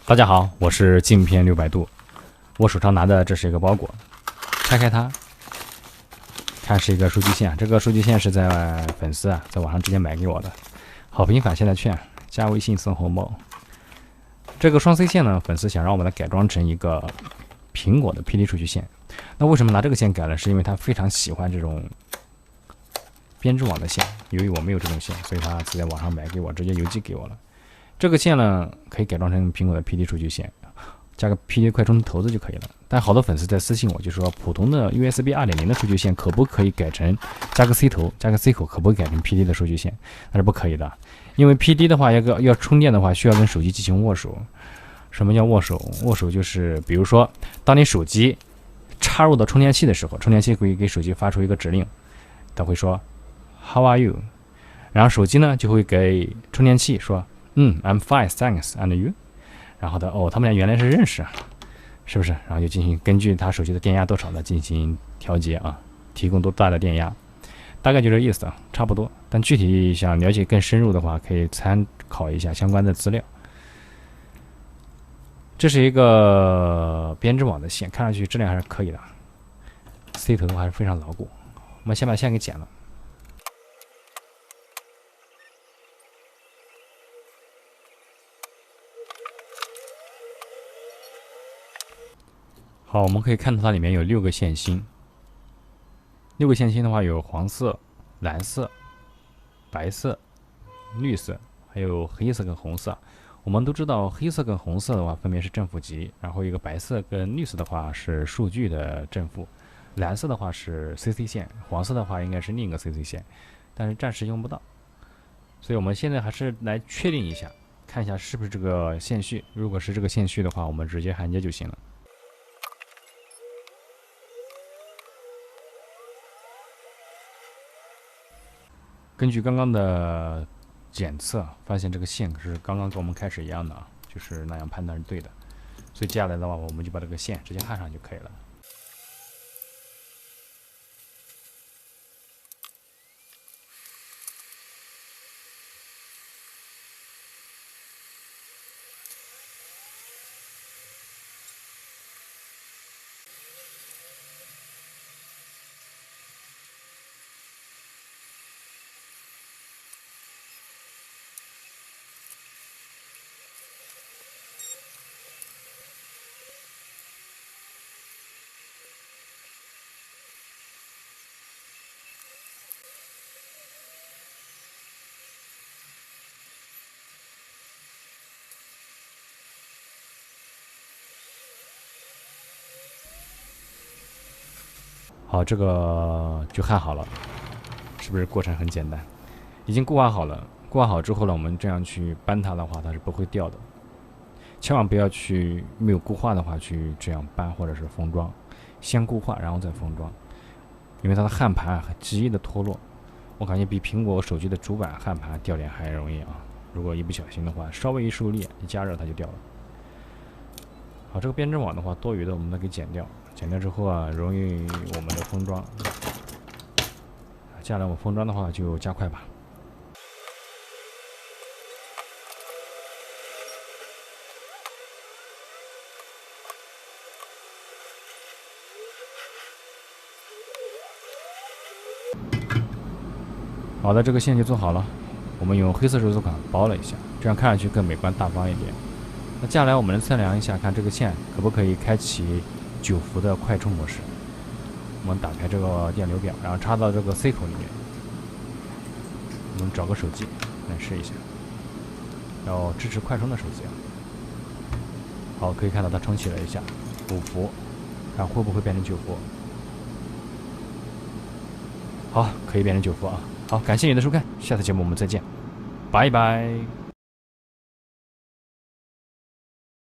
大家好，我是镜片600度。我手上拿的这是一个包裹，拆开它，看是一个数据线。这个数据线是在粉丝在网上直接买给我的，好评返现在券，加微信送红包。这个双 C 线呢，粉丝想让我把它改装成一个苹果的 PD 数据线。那为什么拿这个线改呢？是因为他非常喜欢这种编织网的线，由于我没有这种线，所以他自己在网上买给我，直接邮寄给我了。这个线呢，可以改装成苹果的 PD 数据线，加个 PD 快充的头子就可以了。但好多粉丝在私信我，就说普通的 USB 2.0 的数据线可不可以改成加个 C 头，加个 C 口，可不可以改成 PD 的数据线？那是不可以的，因为 PD 的话要充电的话，需要跟手机进行握手。什么叫握手？握手就是比如说，当你手机插入到充电器的时候，充电器会给手机发出一个指令，它会说 How are you？ 然后手机呢就会给充电器说I'm fine, thanks, and you？ 然后他们俩原来是认识，是不是？然后就进行根据他手机的电压多少呢进行调节提供多大的电压，大概就这意思差不多。但具体想了解更深入的话，可以参考一下相关的资料。这是一个编织网的线，看上去质量还是可以的 ，C 头的话还是非常牢固。我们先把线给剪了。好，我们可以看到它里面有6个线芯。6个线芯的话有黄色、蓝色、白色、绿色，还有黑色跟红色。我们都知道黑色跟红色的话分别是正负极，然后一个白色跟绿色的话是数据的正负，蓝色的话是 CC 线，黄色的话应该是另一个 CC 线，但是暂时用不到。所以我们现在还是来确定一下，看一下是不是这个线序。如果是这个线序的话，我们直接焊接就行了。根据刚刚的检测，发现这个线是刚刚跟我们开始一样的就是那样判断是对的。所以接下来的话，我们就把这个线直接焊上就可以了。好，这个就焊好了，是不是过程很简单？已经固化好了，固化好之后呢，我们这样去扳它的话，它是不会掉的。千万不要去没有固化的话去这样扳或者是封装，先固化然后再封装，因为它的焊盘极易的脱落，我感觉比苹果手机的主板焊盘掉点还容易如果一不小心的话，稍微一受力一加热它就掉了。好，这个编织网的话，多余的我们都给剪掉，剪掉之后容易我们的封装。接下来我封装的话就加快吧。好的，这个线就做好了，我们用黑色肉丝款包了一下，这样看上去更美观大方一点。那接下来我们测量一下，看这个线可不可以开启9伏的快充模式。我们打开这个电流表，然后插到这个 C 口里面。我们找个手机来试一下，要支持快充的手机好，可以看到它充气了一下，5伏，看会不会变成9伏。好，可以变成9伏好，感谢你的收看，下次节目我们再见，拜拜。